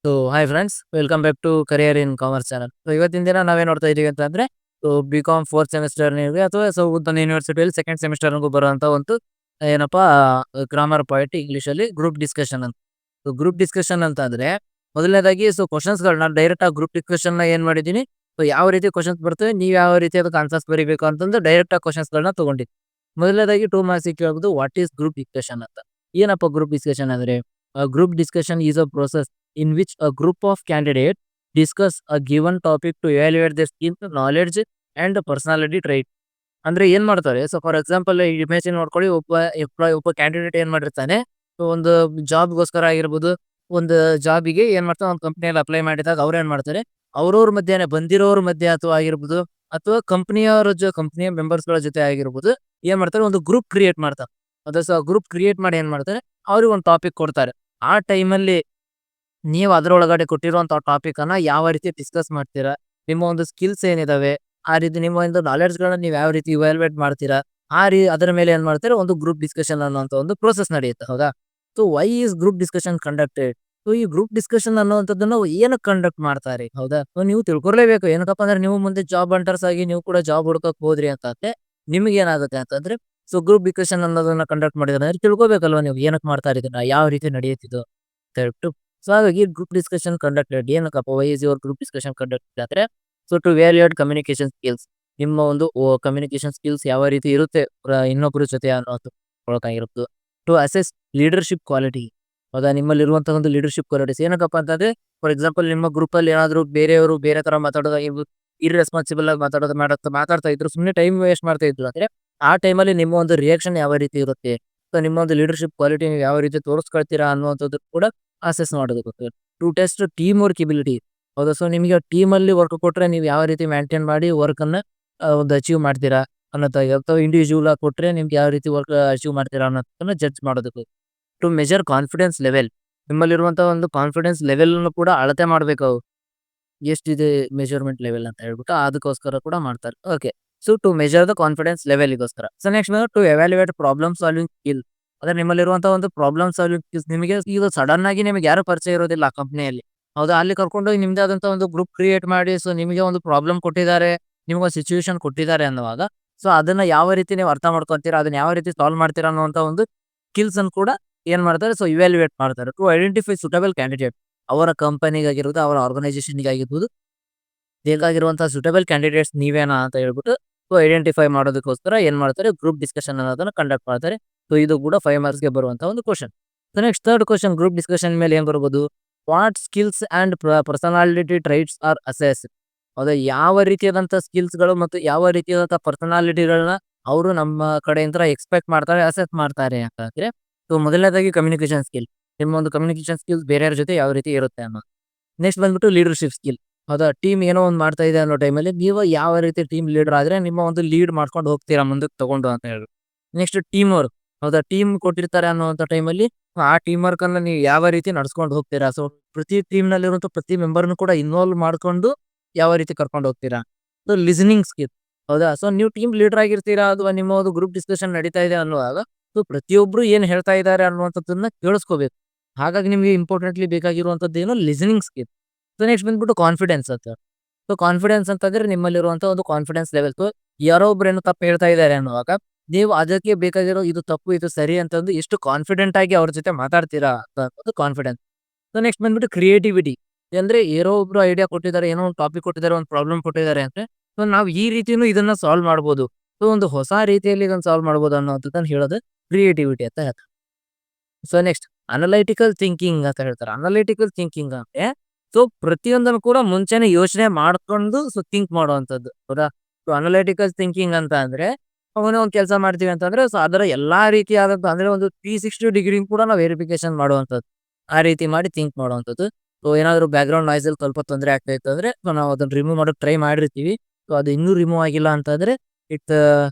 So hi friends, welcome back to career in commerce channel. So ಇವತ್ತಿನ ದಿನ ನಾವೇನ್ ನೋಡ್ತಾ ಇದೀವಿ ಅಂತಂದ್ರೆ, ಸೊ ಬಿ.ಕಾಮ್ ಫೋರ್ತ್ ಸೆಮಿಸ್ಟರ್ ಅಥವಾ ಸೊ ಉತ್ತಮ ಯೂನಿವರ್ಸಿಟಿಯಲ್ಲಿ ಸೆಕೆಂಡ್ ಸೆಮಿಸ್ಟರ್ ಬರುವಂತ ಒಂದು ಏನಪ್ಪಾ ಗ್ರಾಮರ್ ಪಾಯಿಂಟ್ ಇಂಗ್ಲಿಷ್ ಅಲ್ಲಿ ಗ್ರೂಪ್ ಡಿಸ್ಕಷನ್ ಅಂತ. ಸೊ ಗ್ರೂಪ್ ಡಿಸ್ಕಷನ್ ಅಂತ ಅಂದ್ರೆ ಮೊದಲನೇದಾಗಿ ಸೊ ಕ್ವಶನ್ಸ್ ಗಳನ್ನ ಡೈರೆಕ್ಟ್ ಆ ಗ್ರೂಪ್ ಡಿಸ್ಕಷನ್ ನ ಏನ್ ಮಾಡಿದೀನಿ. ಸೊ ಯಾವ ರೀತಿ ಕ್ವಶನ್ಸ್ ಬರ್ತವೆ, ನೀವು ಯಾವ ರೀತಿ ಅದಕ್ಕೆ ಆನ್ಸರ್ಸ್ ಬರೀಬೇಕು ಅಂತಂದು ಡೈರೆಕ್ಟ್ ಆ ಕ್ವಶನ್ಸ್ ಗಳನ್ನ ತಗೊಂಡಿದ್ವಿ. ಮೊದಲನೇದಾಗಿ 2 ಮಾರ್ಕ್ಸ್ ಕೇಳಬಹುದು, ವಾಟ್ ಈಸ್ ಗ್ರೂಪ್ ಡಿಸ್ಕಷನ್ ಅಂತ. ಏನಪ್ಪ ಗ್ರೂಪ್ ಡಿಸ್ಕಷನ್ ಅಂದ್ರೆ, group discussion is a process in which a group of candidates discuss a given topic to evaluate their skills, knowledge and personality trait. ಅಂದ್ರೆ ಏನ್ ಮಾಡ್ತಾರೆ, so for example ಇಮೇಜಿನ್ ನೋಡ್ಕೊಳ್ಳಿ, ಒಬ್ಬ candidate ಏನ್ ಮಾಡಿರ್ತಾನೆ. ಸೊ ಒಂದು ಜಾಬ್ಗೋಸ್ಕರ ಆಗಿರ್ಬೋದು, ಒಂದು ಜಾಬಿಗೆ ಏನ್ ಮಾಡ್ತಾರೆ, ಒಂದು ಕಂಪ್ನಿಯಲ್ಲಿ ಅಪ್ಲೈ ಮಾಡಿದಾಗ ಅವ್ರು ಏನ್ ಮಾಡ್ತಾರೆ, ಅವ್ರವ್ರ ಮಧ್ಯೆ ಬಂದಿರೋರ ಮಧ್ಯೆ ಅಥವಾ ಆಗಿರ್ಬೋದು, ಅಥವಾ ಕಂಪ್ನಿಯ ಮೆಂಬರ್ಸ್ ಗಳ ಜೊತೆ ಆಗಿರ್ಬೋದು, ಏನ್ ಮಾಡ್ತಾರೆ, ಒಂದು ಗ್ರೂಪ್ ಕ್ರಿಯೇಟ್ ಮಾಡ್ತಾರೆ. ಅದ ಸೊ ಗ್ರೂಪ್ ಕ್ರಿಯೇಟ್ ಮಾಡಿ ಏನ್ ಮಾಡ್ತಾರೆ, ಅವ್ರಿಗೆ ಒಂದು ಟಾಪಿಕ್ ಕೊಡ್ತಾರೆ. ಆ ಟೈಮಲ್ಲಿ ನೀವು ಅದರೊಳಗಡೆ ಕೊಟ್ಟಿರುವಂತಹ ಟಾಪಿಕ್ ಅನ್ನ ಯಾವ ರೀತಿ ಡಿಸ್ಕಸ್ ಮಾಡ್ತೀರಾ, ನಿಮ್ಮ ಒಂದು ಸ್ಕಿಲ್ಸ್ ಏನಿದಾವೆ, ಆ ರೀತಿ ನಿಮ್ಮ ಒಂದು ನಾಲೆಡ್ಜ್ ಗಳನ್ನ ನೀವು ಯಾವ ರೀತಿ ಇವ್ಯಾಲ್ಯೂಯೇಟ್ ಮಾಡ್ತೀರಾ, ಅದರ ಮೇಲೆ ಏನ್ ಮಾಡ್ತಾರೆ, ಒಂದು ಗ್ರೂಪ್ ಡಿಸ್ಕಷನ್ ಅನ್ನುವಂತ ಒಂದು ಪ್ರೋಸೆಸ್ ನಡೆಯುತ್ತೆ. ಹೌದಾ? So why is group discussion conducted? So ಈ ಗ್ರೂಪ್ ಡಿಸ್ಕಷನ್ ಅನ್ನುವಂಥದ್ದನ್ನ ಏನಕ್ಕೆ ಕಂಡಕ್ಟ್ ಮಾಡ್ತಾರೆ? ಹೌದಾ? ಸೊ ನೀವು ತಿಳ್ಕೊಲೇಬೇಕು. ಏನಕ್ಕಪ್ಪ ಅಂದ್ರೆ, ನೀವು ಮುಂದೆ ಜಾಬ್ ಹಂಟರ್ಸ್ ಆಗಿ ನೀವು ಕೂಡ ಜಾಬ್ ಹುಡ್ಕಕ್ ಹೋದ್ರಿ ಅಂತಂದ್ರೆ ನಿಮ್ಗೆ ಏನಾಗುತ್ತೆ ಅಂತಂದ್ರೆ, ಸೊ ಗ್ರೂಪ್ ಡಿಸ್ಕಷನ್ ಅನ್ನೋದನ್ನ ಕಂಡಕ್ಟ್ ಮಾಡಿದ್ರೆ ತಿಳ್ಕೊಬೇಕಲ್ವಾ, ನೀವು ಏನಕ್ಕೆ ಮಾಡ್ತಾರೆ, ಇದನ್ನ ಯಾವ ರೀತಿ ನಡೆಯುತ್ತಿದ್ದು ಅಂತ ಹೇಳ್ಬಿಟ್ಟು. ಸೊ ಹಾಗಾಗಿ ಗ್ರೂಪ್ ಡಿಸ್ಕಷನ್ ಕಂಡಕ್ಟೆಡ್ ಏನಕ್ಕಪ್ಪ, why is your group discussion conducted ಅಂದ್ರೆ, so to evaluate communication skills. ನಿಮ್ಮ ಒಂದು ಕಮ್ಯುನಿಕೇಶನ್ ಸ್ಕಿಲ್ಸ್ ಯಾವ ರೀತಿ ಇರುತ್ತೆ ಇನ್ನೊಬ್ಬರ ಜೊತೆ ಅನ್ನೋದು ಒಳಗಾಗಿರುತ್ತೆ. To assess leadership quality. ಹೌದಾ? ನಿಮ್ಮಲ್ಲಿರುವಂತಹ ಒಂದು ಲೀಡರ್ಶಿಪ್ ಕ್ವಾಲಿಟೀಸ್ ಏನಕ್ಕಪ್ಪ ಅಂತಂದ್ರೆ, ಫಾರ್ ಎಕ್ಸಾಂಪಲ್ ನಿಮ್ಮ ಗ್ರೂಪ್ ಅಲ್ಲಿ ಏನಾದ್ರು ಬೇರೆಯವರು ಬೇರೆ ತರ ಮಾತಾಡೋದಾಗಿರ್ಬೋದು, ಇರ್ರೆಸ್ಪಾನ್ಸಿಬಲ್ ಆಗಿ ಮಾತಾಡ್ತಾ ಇದ್ರು, ಸುಮ್ಮನೆ ಟೈಮ್ ವೇಸ್ಟ್ ಮಾಡ್ತಾ ಇದ್ರು ಅಂದ್ರೆ, ಆ ಟೈಮಲ್ಲಿ ನಿಮ್ಮ ಒಂದು ರಿಯಾಕ್ಷನ್ ಯಾವ ರೀತಿ ಇರುತ್ತೆ, ಸೊ ನಿಮ್ಮ ಒಂದು ಲೀಡರ್ಶಿಪ್ ಕ್ವಾಲಿಟಿ ನೀವು ಯಾವ ರೀತಿ ತೋರಿಸ್ಕೊಳ್ತೀರಾ ಅನ್ನುವಂಥದ್ದು ಕೂಡ ಅಸೆಸ್ ಮಾಡೋದು ಗೊತ್ತು. To test team work ability. ಹೌದಾ? ಸೊ ನಿಮಗೆ ಟೀಮ್ ಅಲ್ಲಿ ವರ್ಕ್ ಕೊಟ್ರೆ ನೀವು ಯಾವ ರೀತಿ ಮೇಂಟೈನ್ ಮಾಡಿ ವರ್ಕ್ ಅನ್ನ ಒಂದು ಅಚೀವ್ ಮಾಡ್ತೀರಾ ಅನ್ನೋದಾಗಿ, ಅಥವಾ ಇಂಡಿವಿಜುವಲ್ ಆಗಿ ಕೊಟ್ರೆ ನಿಮ್ಗೆ ಯಾವ ರೀತಿ ವರ್ಕ್ ಅಚೀವ್ ಮಾಡ್ತೀರಾ ಅನ್ನೋದನ್ನ ಜಡ್ಜ್ ಮಾಡೋದಕ್ಕೆ. To measure confidence level. ನಿಮ್ಮಲ್ಲಿರುವಂತಹ ಒಂದು ಕಾನ್ಫಿಡೆನ್ಸ್ ಲೆವೆಲ್ ಕೂಡ ಅಳತೆ ಮಾಡ್ಬೇಕು ಅವ್ರು, ಎಷ್ಟಿದೆ ಮೆಜರ್ಮೆಂಟ್ ಲೆವೆಲ್ ಅಂತ ಹೇಳ್ಬಿಟ್ಟು ಅದಕ್ಕೋಸ್ಕರ ಕೂಡ ಮಾಡ್ತಾರೆ. Okay. So to measure the confidence ಲೆವೆಲ್ಗೋಸ್ಕರ. So next to evaluate problem solving skill. ಅದೇ ನಿಮ್ಮಲ್ಲಿರುವಂತಹ ಒಂದು ಪ್ರಾಬ್ಲಮ್ ಸಾಲ್ವಿಂಗ್ ಸ್ಕಿಲ್ಸ್. ನಿಮಗೆ ಈಗ ಸಡನ್ ಆಗಿ ನಿಮಗೆ ಯಾರು ಪರಿಚಯ ಇರೋದಿಲ್ಲ ಆ ಕಂಪ್ನಿಯಲ್ಲಿ. ಹೌದಾ? ಅಲ್ಲಿ ಕರ್ಕೊಂಡೋಗಿ ನಿಮ್ದೇ ಆದಂತಹ ಒಂದು ಗ್ರೂಪ್ ಕ್ರಿಯೇಟ್ ಮಾಡಿ, ಸೊ ನಿಮಗೆ ಒಂದು ಪ್ರಾಬ್ಲಮ್ ಕೊಟ್ಟಿದ್ದಾರೆ, ನಿಮ್ಗೊಂದು ಸಿಚುವೇಶನ್ ಕೊಟ್ಟಿದ್ದಾರೆ ಅನ್ನುವಾಗ, ಸೊ ಅದನ್ನ ಯಾವ ರೀತಿ ನೀವು ಅರ್ಥ ಮಾಡ್ಕೊಂತೀರಾ, ಅದನ್ನ ಯಾವ ರೀತಿ ಸಾಲ್ವ್ ಮಾಡ್ತೀರಾ ಅನ್ನುವಂತ ಒಂದು ಸ್ಕಿಲ್ಸ್ ಅನ್ನು ಕೂಡ ಏನ್ ಮಾಡ್ತಾರೆ, ಸೊ ಇವ್ಯಾಲ್ಯೂಯೇಟ್ ಮಾಡ್ತಾರೆ. To identify suitable candidate. ಅವರ ಕಂಪನಿಗಾಗಿರ್ಬೋದು, ಅವರ ಆರ್ಗನೈಸೇಷನ್ಗೆ ಆಗಿರ್ಬೋದು, ಬೇಕಾಗಿರುವಂತಹ ಸುಟಬಲ್ ಕ್ಯಾಂಡಿಡೇಟ್ಸ್ ನೀವೇನಾ ಅಂತ ಹೇಳ್ಬಿಟ್ಟು ಸೊ ಐಡೆಂಟಿಫೈ ಮಾಡೋದಕ್ಕೋಸ್ಕರ ಏನ್ ಮಾಡ್ತಾರೆ, ಗ್ರೂಪ್ ಡಿಸ್ಕಷನ್ ಅನ್ನೋದನ್ನ ಕಂಡಕ್ಟ್ ಮಾಡ್ತಾರೆ. ಸೊ ಇದು ಕೂಡ 5 ಮಾರ್ಕ್ಸ್ಗೆ ಬರುವಂತಹ ಒಂದು question. So next third question, group discussion ಮೇಲೆ ಏನ್ ಬರ್ಬೋದು, what skills and personality traits are assess. ಹೌದಾ? ಯಾವ ರೀತಿಯಾದಂತಹ ಸ್ಕಿಲ್ಸ್ ಗಳು ಮತ್ತು ಯಾವ ರೀತಿಯಾದಂತಹ ಪರ್ಸನಾಲಿಟಿಗಳನ್ನ ಅವರು ನಮ್ಮ ಕಡೆಯಿಂದ ಎಕ್ಸ್ಪೆಕ್ಟ್ ಮಾಡ್ತಾರೆ, ಅಸೆಸ್ ಮಾಡ್ತಾರೆ ಅಂತ ಅಂದ್ರೆ, ಸೊ ಮೊದಲನೇದಾಗಿ ಕಮ್ಯುನಿಕೇಶನ್ ಸ್ಕಿಲ್. ನಿಮ್ಮ ಒಂದು ಕಮ್ಯುನಿಕೇಶನ್ ಸ್ಕಿಲ್ಸ್ ಬೇರೆಯವ್ರ ಜೊತೆ ಯಾವ ರೀತಿ ಇರುತ್ತೆ ಅನ್ನೋದು. ನೆಕ್ಸ್ಟ್ ಬಂದ್ಬಿಟ್ಟು ಲೀಡರ್ಶಿಪ್ ಸ್ಕಿಲ್. ಹೌದಾ? ಟೀಮ್ ಏನೋ ಒಂದು ಮಾಡ್ತಾ ಇದೆ ಅನ್ನೋ ಟೈಮಲ್ಲಿ ನೀವು ಯಾವ ರೀತಿ ಟೀಮ್ ಲೀಡರ್ ಆದ್ರೆ ನಿಮ್ಮ ಒಂದು ಲೀಡ್ ಮಾಡ್ಕೊಂಡು ಹೋಗ್ತೀರಾ ಮುಂದಕ್ಕೆ ತಗೊಂಡು ಅಂತ ಹೇಳಿ. Next team work. ಹೌದಾ? ಟೀಮ್ ಕೊಟ್ಟಿರ್ತಾರೆ ಅನ್ನುವಂಥ ಟೈಮಲ್ಲಿ ಆ ಟೀಮ್ ವರ್ಕ್ ಅನ್ನ ನೀವು ಯಾವ ರೀತಿ ನಡ್ಸ್ಕೊಂಡು ಹೋಗ್ತೀರಾ, ಸೊ ಪ್ರತಿ ಟೀಮ್ ನಲ್ಲಿರುವಂತ ಪ್ರತಿ ಮೆಂಬರ್ನು ಕೂಡ ಇನ್ವಾಲ್ವ್ ಮಾಡ್ಕೊಂಡು ಯಾವ ರೀತಿ ಕರ್ಕೊಂಡು ಹೋಗ್ತೀರಾ. So listening skill. ಹೌದಾ? ಸೊ ನೀವು ಟೀಮ್ ಲೀಡರ್ ಆಗಿರ್ತೀರಾ ಅಥವಾ ನಿಮ್ಮ ಒಂದು ಗ್ರೂಪ್ ಡಿಸ್ಕಷನ್ ನಡೀತಾ ಇದೆ ಅನ್ನುವಾಗ, ಸೊ ಪ್ರತಿಯೊಬ್ರು ಏನ್ ಹೇಳ್ತಾ ಇದ್ದಾರೆ ಅನ್ನುವಂಥದ್ದನ್ನ ಕೇಳಿಸ್ಕೋಬೇಕು. ಹಾಗಾಗಿ ನಿಮ್ಗೆ ಇಂಪಾರ್ಟೆಂಟ್ಲಿ ಬೇಕಾಗಿರುವಂತದ್ದು ಏನು, ಲಿಸನಿಂಗ್ ಸ್ಕಿಲ್. ಸೊ ನೆಕ್ಸ್ಟ್ ಬಂದ್ಬಿಟ್ಟು ಕಾನ್ಫಿಡೆನ್ಸ್ ಅಂತ. ಸೊ ಕಾನ್ಫಿಡೆನ್ಸ್ ಅಂತಂದ್ರೆ ನಿಮ್ಮಲ್ಲಿರುವಂತ ಒಂದು ಕಾನ್ಫಿಡೆನ್ಸ್ ಲೆವೆಲ್. ಸೊ ಯಾರೋ ಒಬ್ರು ಏನೋ ತಪ್ಪು ಹೇಳ್ತಾ ಇದ್ದಾರೆ ಅನ್ನುವಾಗ, ನೀವು ಅದಕ್ಕೆ ಬೇಕಾಗಿರೋ ಇದು ತಪ್ಪು ಇದು ಸರಿ ಅಂತಂದು ಎಷ್ಟು ಕಾನ್ಫಿಡೆಂಟ್ ಆಗಿ ಅವ್ರ ಜೊತೆ ಮಾತಾಡ್ತೀರಾ ಅಂತ ಕಾನ್ಫಿಡೆನ್ಸ್. ಸೊ ನೆಕ್ಸ್ಟ್ ಬಂದ್ಬಿಟ್ಟು ಕ್ರಿಯೇಟಿವಿಟಿ. ಅಂದ್ರೆ ಯಾರೋ ಒಬ್ರು ಐಡಿಯಾ ಕೊಟ್ಟಿದ್ದಾರೆ, ಏನೋ ಒಂದು ಟಾಪಿಕ್ ಕೊಟ್ಟಿದ್ದಾರೆ, ಒಂದು ಪ್ರಾಬ್ಲಮ್ ಕೊಟ್ಟಿದ್ದಾರೆ ಅಂದ್ರೆ, ಸೊ ನಾವು ಈ ರೀತಿನೂ ಇದನ್ನ ಸಾಲ್ವ್ ಮಾಡ್ಬೋದು, ಸೊ ಒಂದು ಹೊಸ ರೀತಿಯಲ್ಲಿ ಇದನ್ನ ಸಾಲ್ವ್ ಮಾಡ್ಬೋದು ಅನ್ನೋದನ್ನ ಹೇಳೋದು ಕ್ರಿಯೇಟಿವಿಟಿ ಅಂತ ಹೇಳ್ತಾರೆ. ಸೊ ನೆಕ್ಸ್ಟ್ ಅನಲೈಟಿಕಲ್ ಥಿಂಕಿಂಗ್ ಅಂತ ಹೇಳ್ತಾರೆ. ಅನಲೈಟಿಕಲ್ ಥಿಂಕಿಂಗ್ ಅಂದ್ರೆ, ಸೊ ಪ್ರತಿಯೊಂದನ್ನು ಕೂಡ ಮುಂಚೆನೆ ಯೋಚನೆ ಮಾಡ್ಕೊಂಡು ಸೊ ಥಿಂಕ್ ಮಾಡುವಂಥದ್ದು. ಹೌದಾ? ಸೊ ಅನಲೈಟಿಕಲ್ ಥಿಂಕಿಂಗ್ ಅಂತ ಅಂದ್ರೆ, ಅವನೇ ಒಂದು ಕೆಲಸ ಮಾಡ್ತೀವಿ ಅಂತಂದ್ರೆ, ಸೊ ಅದರ ಎಲ್ಲಾ ರೀತಿಯಾದಂತ ಅಂದ್ರೆ ಒಂದು 360 ಡಿಗ್ರಿ ಕೂಡ ನಾವು ವೆರಿಫಿಕೇಶನ್ ಮಾಡುವಂಥದ್ದು. ಆ ರೀತಿ ಮಾಡಿ ಥಿಂಕ್ ಮಾಡುವಂಥದ್ದು. ಸೊ ಏನಾದ್ರು ಬ್ಯಾಕ್ ಗ್ರೌಂಡ್ ನಾಯ್ಸ್ ಅಲ್ಲಿ ಸ್ವಲ್ಪ ತೊಂದರೆ ಆಗ್ತಾ ಇತ್ತು ಅಂದ್ರೆ, ಸೊ ನಾವು ಅದನ್ನ ರಿಮೂವ್ ಮಾಡೋಕೆ ಟ್ರೈ ಮಾಡಿರ್ತೀವಿ. ಸೊ ಅದು ಇನ್ನೂ ರಿಮೂವ್ ಆಗಿಲ್ಲ ಅಂತಂದ್ರೆ ಇಟ್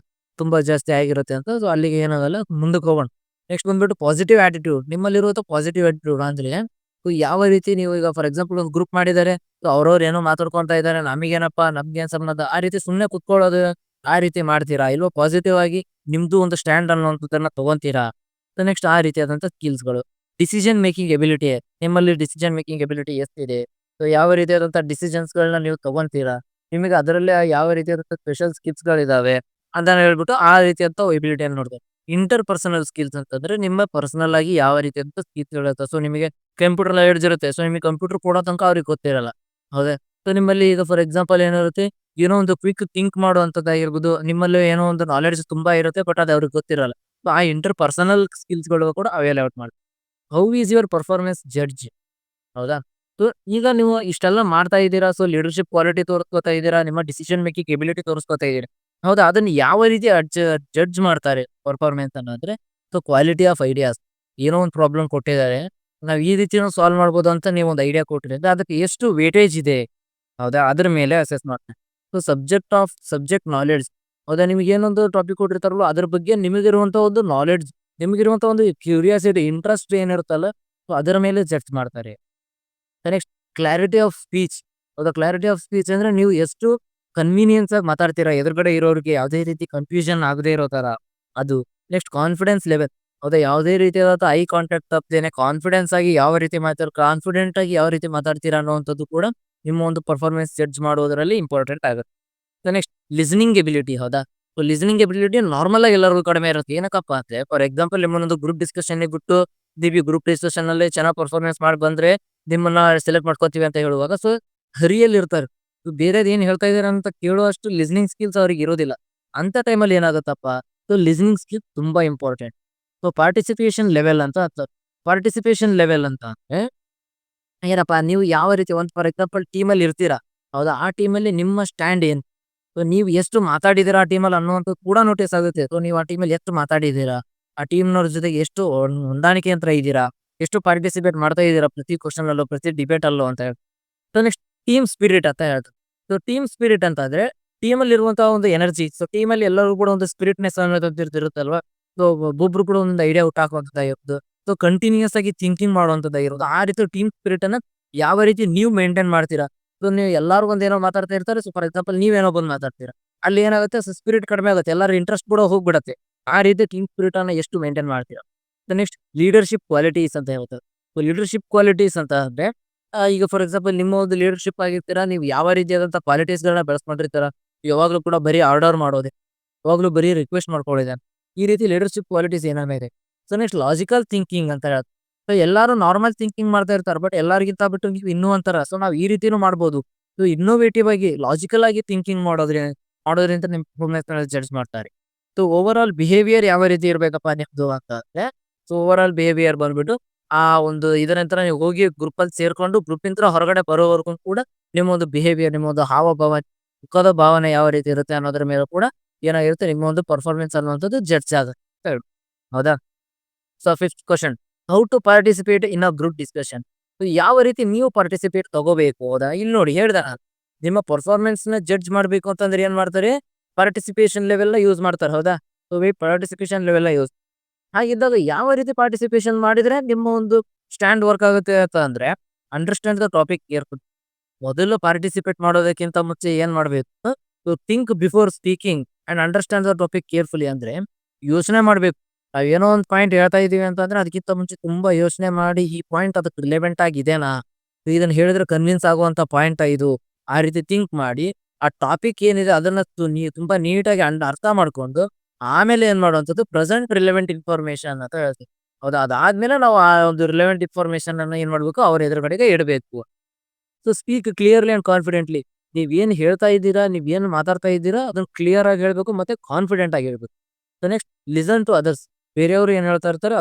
ತುಂಬಾ ಜಾಸ್ತಿ ಆಗಿರುತ್ತೆ ಅಂತ. ಸೊ ಅಲ್ಲಿಗೆ ಏನಾಗಲ್ಲ, ಮುಂದಕ್ಕೆ ಹೋಗೋಣ. ನೆಕ್ಸ್ಟ್ ಬಂದ್ಬಿಟ್ಟು ಪಾಸಿಟಿವ್ ಆಟಿಟ್ಯೂಡ್. ನಿಮ್ಮಲ್ಲಿರುವಂತ ಪಾಸಿಟಿವ್ ಆಟಿಟ್ಯೂಡ್ ಅಂದ್ರೆ, ಸೊ ಯಾವ ರೀತಿ ನೀವು ಈಗ ಫಾರ್ ಎಕ್ಸಾಂಪಲ್ ಒಂದು ಗ್ರೂಪ್ ಮಾಡಿದ್ದಾರೆ, ಸೊ ಅವ್ರವ್ರು ಏನೋ ಮಾತಾಡ್ಕೊಂತ ಇದ್ದಾರೆ, ನಮಗೇನಪ್ಪ ನಮ್ಗೇನ್ ಸಂಬಂಧ, ಆ ರೀತಿ ಸುಮ್ಮನೆ ಕುತ್ಕೊಳ್ಳೋದು, ಆ ರೀತಿ ಮಾಡ್ತೀರಾ ಇಲ್ವೋ, ಪಾಸಿಟಿವ್ ಆಗಿ ನಿಮ್ದು ಒಂದು ಸ್ಟ್ಯಾಂಡ್ ಅನ್ನುವಂಥದ್ದನ್ನ ತಗೊಂತೀರಾ. ಸೊ ನೆಕ್ಸ್ಟ್ ಆ ರೀತಿಯಾದಂತ ಸ್ಕಿಲ್ಸ್ಗಳು. ಡಿಸಿಷನ್ ಮೇಕಿಂಗ್ ಎಬಿಲಿಟಿ, ನಿಮ್ಮಲ್ಲಿ ಡಿಸಿಷನ್ ಮೇಕಿಂಗ್ ಎಬಿಲಿಟಿ ಎಷ್ಟಿದೆ? ಸೊ ಯಾವ ರೀತಿಯಾದಂಥ ಡಿಸಿಷನ್ಸ್‌ಗಳನ್ನ ನೀವು ತಗೊಂತೀರಾ? ನಿಮಗೆ ಅದರಲ್ಲಿ ಯಾವ ರೀತಿಯಾದಂಥ ಸ್ಪೆಷಲ್ ಸ್ಕಿಲ್ಸ್‌ಗಳಿದಾವೆ ಅಂತ ಹೇಳ್ಬಿಟ್ಟು ಆ ರೀತಿಯಾದಂಥ ಎಬಿಲಿಟಿಯನ್ನು ನೋಡ್ತಾರೆ. ಇಂಟರ್ ಪರ್ಸನಲ್ ಸ್ಕಿಲ್ಸ್ ಅಂತಂದ್ರೆ ನಿಮ್ಮ ಪರ್ಸನಲ್ ಆಗಿ ಯಾವ ರೀತಿಯಾದಂಥ ಸ್ಕಿಲ್ಸ್‌ಗಳಿರುತ್ತೆ. ಸೊ ನಿಮಗೆ ಕಂಪ್ಯೂಟರ್ ನಾಲೆಡ್ಜ್ ಇರುತ್ತೆ. ಸೊ ನಿಮಗೆ ಕಂಪ್ಯೂಟರ್ ಕೊಡೋ ತನಕ ಅವ್ರಿಗೆ ಗೊತ್ತಿರಲ್ಲ. ಹೌದಾ? ಸೊ ನಿಮ್ಮಲ್ಲಿ ಈಗ ಫಾರ್ ಎಕ್ಸಾಂಪಲ್ ಏನಿರುತ್ತೆ, ಏನೋ ಒಂದು ಕ್ವಿಕ್ ಥಿಂಕ್ ಮಾಡುವಂಥದ್ದಾಗಿರ್ಬೋದು, ನಿಮ್ಮಲ್ಲಿ ಏನೋ ಒಂದು ನಾಲೆಡ್ಜ್ ತುಂಬಾ ಇರುತ್ತೆ. ಬಟ್ ಅದು ಅವ್ರಿಗೆ ಗೊತ್ತಿರಲ್ಲ. ಸೊ ಆ ಇಂಟರ್ ಪರ್ಸನಲ್ ಸ್ಕಿಲ್ಸ್‌ಗಳು ಕೂಡ ಅವೈಲೇಬಲ್ ಮಾಡಿ. How is your performance judge? ಹೌದಾ? ಸೊ ಈಗ ನೀವು ಇಷ್ಟೆಲ್ಲ ಮಾಡ್ತಾ ಇದ್ದೀರಾ. ಸೊ ಲೀಡರ್‌ಶಿಪ್ ಕ್ವಾಲಿಟಿ ತೋರಿಸ್ಕೊತಾ ಇದ್ದೀರಾ. ನಿಮ್ಮ ಡಿಸಿಷನ್ ಮೇಕಿಂಗ್ ಎಬಿಲಿಟಿ ತೋರಿಸ್ಕೊತಾ ಇದ್ದೀರಾ. ಹೌದಾ? ಅದನ್ನ ಯಾವ ರೀತಿ ಜಡ್ಜ್ ಮಾಡ್ತಾರೆ ಪರ್ಫಾರ್ಮೆನ್ಸ್ ಅನ್ನೋದ್ರೆ, ಸೊ ಕ್ವಾಲಿಟಿ ಆಫ್ ಐಡಿಯಾಸ್. ಏನೋ ಒಂದು ಪ್ರಾಬ್ಲಮ್ ಕೊಟ್ಟಿದ್ದಾರೆ. ನಾವು ಈ ರೀತಿನೂ ಸಾಲ್ವ್ ಮಾಡ್ಬೋದು ಅಂತ ನೀವು ಒಂದು ಐಡಿಯಾ ಕೊಟ್ರಿ ಅಂದ್ರೆ ಅದಕ್ಕೆ ಎಷ್ಟು ವೇಟೇಜ್ ಇದೆ. ಹೌದಾ? ಅದ್ರ ಮೇಲೆ ಅಸೆಸ್ ಮಾಡ್ತಾರೆ. So subject knowledge. ಹೌದಾ? ನಿಮ್ಗೆ ಏನೊಂದು ಟಾಪಿಕ್ ಕೊಟ್ಟಿರ್ತಾರಲ್ಲ ಅದ್ರ ಬಗ್ಗೆ ನಿಮಗಿರುವಂತ ಒಂದು ನಾಲೆಡ್ಜ್, ನಿಮಗಿರುವಂತ ಒಂದು ಕ್ಯೂರಿಯಾಸಿಟಿ, ಇಂಟ್ರೆಸ್ಟ್ ಏನಿರುತ್ತಲ್ಲ, ಸೊ ಅದರ ಮೇಲೆ ಜಡ್ಜ್ ಮಾಡ್ತಾರೆ. Next clarity of speech. ಹೌದಾ? ಕ್ಲಾರಿಟಿ ಆಫ್ ಸ್ಪೀಚ್ ಅಂದ್ರೆ ನೀವು ಎಷ್ಟು ಕನ್ವೀನಿಯನ್ಸ್ ಆಗಿ ಮಾತಾಡ್ತೀರಾ, ಎದುರುಗಡೆ ಇರೋರಿಗೆ ಯಾವುದೇ ರೀತಿ ಕನ್ಫ್ಯೂಷನ್ ಆಗದೆ ಇರೋ ತರ ಅದು. Next confidence level. ಹೌದಾ? ಯಾವುದೇ ರೀತಿಯಾದಂಥ ಐ ಕಾಂಟ್ಯಾಕ್ಟ್ ತಪ್ಪದೇನೆ ಕಾನ್ಫಿಡೆನ್ಸ್ ಆಗಿ ಯಾವ ರೀತಿ ಕಾನ್ಫಿಡೆಂಟ್ ಆಗಿ ಯಾವ ರೀತಿ ಮಾತಾಡ್ತೀರಾ ಅನ್ನುವಂಥದ್ದು ಕೂಡ ನಿಮ್ಮ ಒಂದು ಪರ್ಫಾರ್ಮೆನ್ಸ್ ಜಡ್ಜ್ ಮಾಡೋದರಲ್ಲಿ ಇಂಪಾರ್ಟೆಂಟ್ ಆಗುತ್ತೆ. So next listening ability. ಹೌದಾ? ಸೊ ಲಿಸನಿಂಗ್ ಎಬಿಲಿಟಿ ನಾರ್ಮಲ್ ಆಗಿ ಎಲ್ಲರಿಗೂ ಕಡಿಮೆ ಇರುತ್ತೆ. ಏನಕ್ಕಪ್ಪ ಅಂದ್ರೆ ಫಾರ್ ಎಕ್ಸಾಂಪಲ್ ನಿಮ್ಮನ್ನೊಂದು ಗ್ರೂಪ್ ಡಿಸ್ಕಷನ್ ಬಿಟ್ಟು ಗ್ರೂಪ್ ಡಿಸ್ಕಷನ್ ಅಲ್ಲಿ ಚೆನ್ನಾಗಿ ಪರ್ಫಾರ್ಮೆನ್ಸ್ ಮಾಡಿ ಬಂದ್ರೆ ನಿಮ್ಮನ್ನ ಸೆಲೆಕ್ಟ್ ಮಾಡ್ಕೋತೀವಿ ಅಂತ ಹೇಳುವಾಗ, ಸೊ ಹರಿಯಲ್ಲಿ ಇರ್ತಾರೆ. ಬೇರೆದ್ ಏನ್ ಹೇಳ್ತಾ ಇದಾರೆ ಅಂತ ಕೇಳುವಷ್ಟು ಲಿಸನಿಂಗ್ ಸ್ಕಿಲ್ಸ್ ಅವ್ರಿಗೆ ಇರೋದಿಲ್ಲ. ಅಂತ ಟೈಮಲ್ಲಿ ಏನಾಗುತ್ತಪ್ಪ, ಸೊ ಲಿಸನಿಂಗ್ ಸ್ಕಿಲ್ ತುಂಬಾ ಇಂಪಾರ್ಟೆಂಟ್. ಸೊ ಪಾರ್ಟಿಸಿಪೇಷನ್ ಲೆವೆಲ್ ಅಂತ ಪಾರ್ಟಿಸಿಪೇಷನ್ ಲೆವೆಲ್ ಅಂತ ಅಂದ್ರೆ ಏನಪ್ಪಾ, ನೀವು ಯಾವ ರೀತಿ ಒಂದು ಫಾರ್ ಎಕ್ಸಾಂಪಲ್ ಟೀಮಲ್ಲಿ ಇರ್ತೀರಾ. ಹೌದಾ? ಆ ಟೀಮಲ್ಲಿ ನಿಮ್ಮ ಸ್ಟ್ಯಾಂಡ್ ಏನು? ಸೊ ನೀವು ಎಷ್ಟು ಮಾತಾಡಿದೀರಾ ಆ ಟೀಮಲ್ಲಿ ಅನ್ನುವಂಥದ್ದು ಕೂಡ ನೋಟಿಸ್ ಆಗುತ್ತೆ. ಸೊ ನೀವು ಆ ಟೀಮಲ್ಲಿ ಎಷ್ಟು ಮಾತಾಡಿದೀರಾ, ಆ ಟೀಮ್ನವ್ರ ಜೊತೆಗೆ ಎಷ್ಟು ಹೊಂದಾಣಿಕೆ ಅಂತ ಇದ್ದೀರಾ, ಎಷ್ಟು ಪಾರ್ಟಿಸಿಪೇಟ್ ಮಾಡ್ತಾ ಇದ್ದೀರಾ ಪ್ರತಿ ಕ್ವಶನ್ ಅಲ್ಲೂ ಪ್ರತಿ ಡಿಬೇಟ್ ಅಲ್ಲೂ ಅಂತ ಹೇಳಿ. ಸೊ ನೆಕ್ಸ್ಟ್ ಟೀಮ್ ಸ್ಪಿರಿಟ್ ಅಂತ ಹೇಳ್ತಾರೆ. ಸೊ ಟೀಮ್ ಸ್ಪಿರಿಟ್ ಅಂತ ಅಂದ್ರೆ ಟೀಮಲ್ಲಿ ಇರುವಂತಹ ಒಂದು ಎನರ್ಜಿ. ಸೊ ಟೀಮಲ್ಲಿ ಎಲ್ಲರೂ ಕೂಡ ಒಂದು ಸ್ಪಿರಿಟ್ನೆಸ್ ಅನ್ನೋದು ಇರುತ್ತಲ್ವಾ. ಸೊ ಒಬ್ಬೊಬ್ರು ಕೂಡ ಒಂದು ಐಡಿಯಾ ಹುಟ್ಟಾಕುವಂಥದ್ದಾಗಿರೋದು. ಸೊ ಕಂಟಿನ್ಯೂಸ್ ಆಗಿ ಥಿಂಕಿಂಗ್ ಮಾಡುವಂಥದ್ದಾಗಿರೋದು. ಆ ರೀತಿ ಟೀಮ್ ಸ್ಪಿರಿಟ್ ಅನ್ನ ಯಾವ ರೀತಿ ನೀವು ಮೇಂಟೈನ್ ಮಾಡ್ತೀರಾ. ಸೊ ನೀವು ಎಲ್ಲಾರು ಒಂದ್ ಏನೋ ಮಾತಾಡ್ತಾ ಇರ್ತಾರೆ. ಸೊ ಫಾರ್ ಎಕ್ಸಾಂಪಲ್ ನೀವೇನೋ ಬಂದು ಮಾತಾಡ್ತೀರಾ. ಅಲ್ಲಿ ಏನಾಗುತ್ತೆ, ಸ್ಪಿರಿಟ್ ಕಡಿಮೆ ಆಗುತ್ತೆ. ಎಲ್ಲರ ಇಂಟ್ರೆಸ್ಟ್ ಕೂಡ ಹೋಗ್ಬಿಡತ್ತೆ. ಆ ರೀತಿ ಟೀಮ್ ಸ್ಪಿರಿಟ್ ಅನ್ನ ಎಷ್ಟು ಮೇಂಟೈನ್ ಮಾಡ್ತೀರಾ. ನೆಕ್ಸ್ಟ್ ಲೀಡರ್‌ಶಿಪ್ ಕ್ವಾಲಿಟೀಸ್ ಅಂತ ಹೇಳ್ತಾರೆ. ಸೊ ಲೀಡರ್‌ಶಿಪ್ ಕ್ವಾಲಿಟೀಸ್ ಅಂತ ಅಂದ್ರೆ ಈಗ ಫಾರ್ ಎಕ್ಸಾಂಪಲ್ ನಿಮ್ಮ ಒಂದು ಲೀಡರ್‌ಶಿಪ್ ಆಗಿರ್ತೀರಾ. ನೀವು ಯಾವ ರೀತಿಯಾದಂಥ ಕ್ವಾಲಿಟೀಸ್‌ಗಳನ್ನ ಬೆಳೆಸ್ಕೊಂಡಿರ್ತೀರಾ. ಯಾವಾಗ್ಲೂ ಕೂಡ ಬರೀ ಆರ್ಡರ್ ಮಾಡೋದೇ, ಯಾವಾಗ್ಲೂ ಬರೀ ರಿಕ್ವೆಸ್ಟ್ ಮಾಡ್ಕೊಳ್ಳೋದೇ. ಈ ರೀತಿ ಲೀಡರ್‌ಶಿಪ್ ಕ್ವಾಲಿಟೀಸ್ ಏನೇನ ಇದೆ. ಸೊ ನೆಕ್ಸ್ಟ್ ಲಾಜಿಕಲ್ ಥಿಂಕಿಂಗ್ ಅಂತ ಹೇಳ್ತಾರೆ. ಸೊ ಎಲ್ಲಾರು ನಾರ್ಮಲ್ ಥಿಂಕಿಂಗ್ ಮಾಡ್ತಾ ಇರ್ತಾರೆ. ಬಟ್ ಎಲ್ಲರಿಗಿಂತ ಬಿಟ್ಟು ನೀವು ಇನ್ನೂ ಅಂತಾರ. ಸೊ ನಾವು ಈ ರೀತಿನೂ ಮಾಡ್ಬೋದು. ಸೊ ಇನ್ನೋವೇಟಿವ್ ಆಗಿ ಲಾಜಿಕಲ್ ಆಗಿ ಥಿಂಕಿಂಗ್ ಮಾಡೋದ್ರಿಂದ ನಿಮ್ಮ ಪರ್ಫಾರ್ಮೆನ್ಸ್‌ನ ಜಡ್ಜ್ ಮಾಡ್ತಾರೆ. ಸೊ ಓವರ್ ಆಲ್ ಬಿಹೇವಿಯರ್ ಯಾವ ರೀತಿ ಇರ್ಬೇಕಪ್ಪ ನಿಮ್ದು ಅಂತ ಅಂದ್ರೆ, ಸೊ ಓವರ್ ಆಲ್ ಬಿಹೇವಿಯರ್ ಬಂದ್ಬಿಟ್ಟು ಆ ಒಂದು ಇದರ ನಂತರ ನೀವು ಹೋಗಿ ಗ್ರೂಪ್ ಅಲ್ಲಿ ಸೇರ್ಕೊಂಡು ಗ್ರೂಪಿಂದ ಹೊರಗಡೆ ಬರೋವರೆಗೂ ಕೂಡ ನಿಮ್ಮ ಒಂದು ಬಿಹೇವಿಯರ್, ನಿಮ್ಮ ಒಂದು ಹಾವಭಾವ, ಮುಖದ ಭಾವನೆ ಯಾವ ರೀತಿ ಇರುತ್ತೆ ಅನ್ನೋದ್ರ ಮೇಲೆ ಕೂಡ ಏನಾಗಿರುತ್ತೆ, ನಿಮ್ಮ ಒಂದು ಪರ್ಫಾರ್ಮೆನ್ಸ್ ಅನ್ನುವಂಥದ್ದು ಜಡ್ಜ್ ಆಗುತ್ತೆ. ಹೌದಾ? So fifth question, how to participate in a group discussion. ಯಾವ ರೀತಿ ನೀವು ಪಾರ್ಟಿಸಿಪೇಟ್ ತಗೋಬೇಕು. ಹೌದಾ? ಇಲ್ಲಿ ನೋಡಿ ಹೇಳ್ದ ನಾನು, ನಿಮ್ಮ ಪರ್ಫಾರ್ಮೆನ್ಸ್ ನ ಜಡ್ಜ್ ಮಾಡ್ಬೇಕು ಅಂತಂದ್ರೆ ಏನ್ ಮಾಡ್ತಾರೆ, ಪಾರ್ಟಿಸಿಪೇಷನ್ ಲೆವೆಲ್ ಯೂಸ್ ಮಾಡ್ತಾರೆ. ಹೌದಾ? ಸೊ ಪಾರ್ಟಿಸಿಪೇಷನ್ ಲೆವೆಲ್ ಯೂಸ್ ಹಾಗಿದ್ದಾಗ ಯಾವ ರೀತಿ ಪಾರ್ಟಿಸಿಪೇಷನ್ ಮಾಡಿದ್ರೆ ನಿಮ್ಮ ಒಂದು ಸ್ಟ್ಯಾಂಡ್ ವರ್ಕ್ ಆಗುತ್ತೆ ಅಂತ ಅಂದ್ರೆ, ಅಂಡರ್ಸ್ಟ್ಯಾಂಡ್ ದ ಟಾಪಿಕ್ ಕೇರ್ಫುಲ್. ಮೊದಲು ಪಾರ್ಟಿಸಿಪೇಟ್ ಮಾಡೋದಕ್ಕಿಂತ ಮುಂಚೆ ಏನ್ ಮಾಡ್ಬೇಕು, think before speaking and understand the topic carefully. ಅಂದ್ರೆ ಯೋಚನೆ ಮಾಡ್ಬೇಕು. ನಾವೇನೋ ಒಂದು ಪಾಯಿಂಟ್ ಹೇಳ್ತಾ ಇದೀವಿ ಅಂತಂದ್ರೆ ಅದಕ್ಕಿಂತ ಮುಂಚೆ ತುಂಬಾ ಯೋಚನೆ ಮಾಡಿ ಈ ಪಾಯಿಂಟ್ ಅದಕ್ಕೆ ರಿಲೆವೆಂಟ್ ಆಗಿದೆನಾ, ಇದನ್ನ ಹೇಳಿದ್ರೆ ಕನ್ವಿನ್ಸ್ ಆಗುವಂತ ಪಾಯಿಂಟ್ ಇದು, ಆ ರೀತಿ ಥಿಂಕ್ ಮಾಡಿ ಆ ಟಾಪಿಕ್ ಏನಿದೆ ಅದನ್ನ ತುಂಬಾ ನೀಟಾಗಿ ಅರ್ಥ ಮಾಡ್ಕೊಂಡು ಆಮೇಲೆ ಏನ್ ಮಾಡುವಂಥದ್ದು, ಪ್ರೆಸೆಂಟ್ ರಿಲೆವೆಂಟ್ ಇನ್ಫಾರ್ಮೇಶನ್ ಅಂತ ಹೇಳ್ತೀವಿ. ಹೌದಾ? ಅದಾದ್ಮೇಲೆ ನಾವು ಆ ಒಂದು ರಿಲೆವೆಂಟ್ ಇನ್ಫಾರ್ಮೇಶನ್ ಅನ್ನ ಏನ್ ಮಾಡ್ಬೇಕು, ಅವ್ರ ಎದುರುಗಡೆಗೆ ಇಡಬೇಕು. So speak clearly and confidently. ನೀವೇನು ಹೇಳ್ತಾ ಇದ್ದೀರಾ, ನೀವೇನು ಮಾತಾಡ್ತಾ ಇದ್ದೀರಾ ಅದನ್ನ ಕ್ಲಿಯರ್ ಆಗಿ ಹೇಳ್ಬೇಕು ಮತ್ತೆ ಕಾನ್ಫಿಡೆಂಟ್ ಆಗಿ ಹೇಳ್ಬೇಕು. So next listen to others. ಬೇರೆಯವರು ಏನ್ ಹೇಳ್ತಾ ಇರ್ತಾರೆ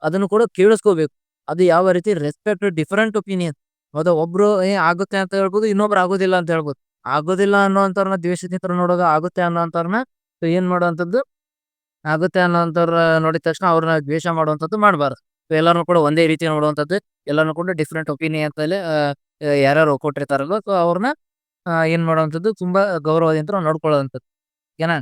ಅದನ್ನು ಕೂಡ ಕೇಳಿಸ್ಕೋಬೇಕು. ಅದು ಯಾವ ರೀತಿ, ರೆಸ್ಪೆಕ್ಟ್ ಡಿಫರೆಂಟ್ ಒಪಿನಿಯನ್. ಹೌದಾ? ಒಬ್ರು ಆಗುತ್ತೆ ಅಂತ ಹೇಳ್ಬೋದು, ಇನ್ನೊಬ್ರು ಆಗೋದಿಲ್ಲ ಅಂತ ಹೇಳ್ಬೋದು. ಆಗೋದಿಲ್ಲ ಅನ್ನೋಂಥವ್ರನ್ನ ದ್ವೇಷದಿಂದ ನೋಡೋದು, ಆಗುತ್ತೆ ಅನ್ನೋಂಥವ್ರನ್ನ ಸೊ ಏನ್ ಮಾಡುವಂಥದ್ದು, ಆಗುತ್ತೆ ಅನ್ನೋಂಥವ್ರ ನೋಡಿದ ತಕ್ಷಣ ಅವ್ರನ್ನ ದ್ವೇಷ ಮಾಡುವಂಥದ್ದು ಮಾಡಬಾರ್ದು. ಸೊ ಎಲ್ಲಾರನ್ನೂ ಕೂಡ ಒಂದೇ ರೀತಿ ನೋಡುವಂಥದ್ದು, ಎಲ್ಲಾರನ್ನೂ ಕೂಡ ಡಿಫರೆಂಟ್ ಒಪಿನಿಯನ್ ಮೇಲೆ ಯಾರ್ಯಾರು ಕೊಟ್ಟಿರ್ತಾರಲ್ವ ಸೊ ಅವ್ರನ್ನ ಏನ್ ಮಾಡುವಂಥದ್ದು, ತುಂಬಾ ಗೌರವದಿಂದ ನೋಡ್ಕೊಳ್ಳುವಂಥದ್ದು. ಓಕೆನಾ?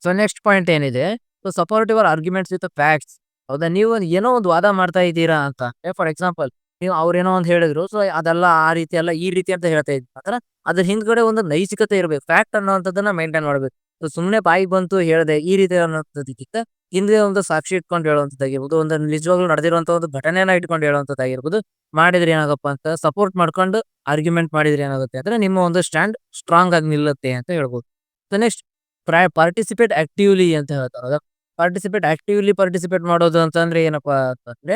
ಸೊ ನೆಕ್ಸ್ಟ್ ಪಾಯಿಂಟ್ ಏನಿದೆ, so support your arguments with facts. ಹೌದಾ? ನೀವು ಏನೋ ಒಂದು ವಾದ ಮಾಡ್ತಾ ಇದ್ದೀರಾ ಅಂತ ಫಾರ್ ಎಕ್ಸಾಂಪಲ್ ನೀವು ಅವ್ರೇನೋ ಒಂದು ಹೇಳಿದ್ರು. ಸೊ ಅದೆಲ್ಲ ಆ ರೀತಿ ಅಲ್ಲ ಈ ರೀತಿ ಅಂತ ಹೇಳ್ತಾ ಇದ್ವಿ ಆತರ, ಅದ್ರ ಹಿಂದ್ಗಡೆ ಒಂದು ನೈತಿಕತೆ ಇರಬೇಕು. ಫ್ಯಾಕ್ಟ್ ಅನ್ನೋಂಥದ್ದನ್ನ ಮೇಂಟೈನ್ ಮಾಡ್ಬೇಕು. ಸೊ ಸುಮ್ನೆ ಬಾಯಿಗೆ ಬಂತು ಹೇಳ್ದೆ ಈ ರೀತಿ ಅನ್ನೋಂಥದ್ದಕ್ಕಿಂತ ಹಿಂದೆ ಒಂದು ಸಾಕ್ಷಿ ಇಟ್ಕೊಂಡು ಹೇಳುವಂಥದ್ದಾಗಿರ್ಬೋದು, ಒಂದು ನಿಜವಾಗ್ಲೂ ನಡೆದಿರುವಂತ ಒಂದು ಘಟನೆನ ಇಟ್ಕೊಂಡು ಹೇಳುವಂಥದ್ದಾಗಿರ್ಬೋದು, ಮಾಡಿದ್ರೆ ಏನಾಗಪ್ಪ ಅಂತ ಸಪೋರ್ಟ್ ಮಾಡ್ಕೊಂಡು ಆರ್ಗ್ಯುಮೆಂಟ್ ಮಾಡಿದ್ರೆ ಏನಾಗುತ್ತೆ ಅಂದ್ರೆ ನಿಮ್ಮ ಒಂದು ಸ್ಟ್ಯಾಂಡ್ ಸ್ಟ್ರಾಂಗ್ ಆಗಿ ನಿಲ್ಲುತ್ತೆ ಅಂತ ಹೇಳ್ಬೋದು. ಸೊ ನೆಕ್ಸ್ಟ್ ಪಾರ್ಟಿಸಿಪೇಟ್ ಆಕ್ಟಿವ್ಲಿ ಅಂತ ಹೇಳ್ತಾರೆ. ಪಾರ್ಟಿಸಿಪೇಟ್ ಮಾಡೋದು ಅಂತಂದ್ರೆ ಏನಪ್ಪಾ ಅಂತಂದ್ರೆ,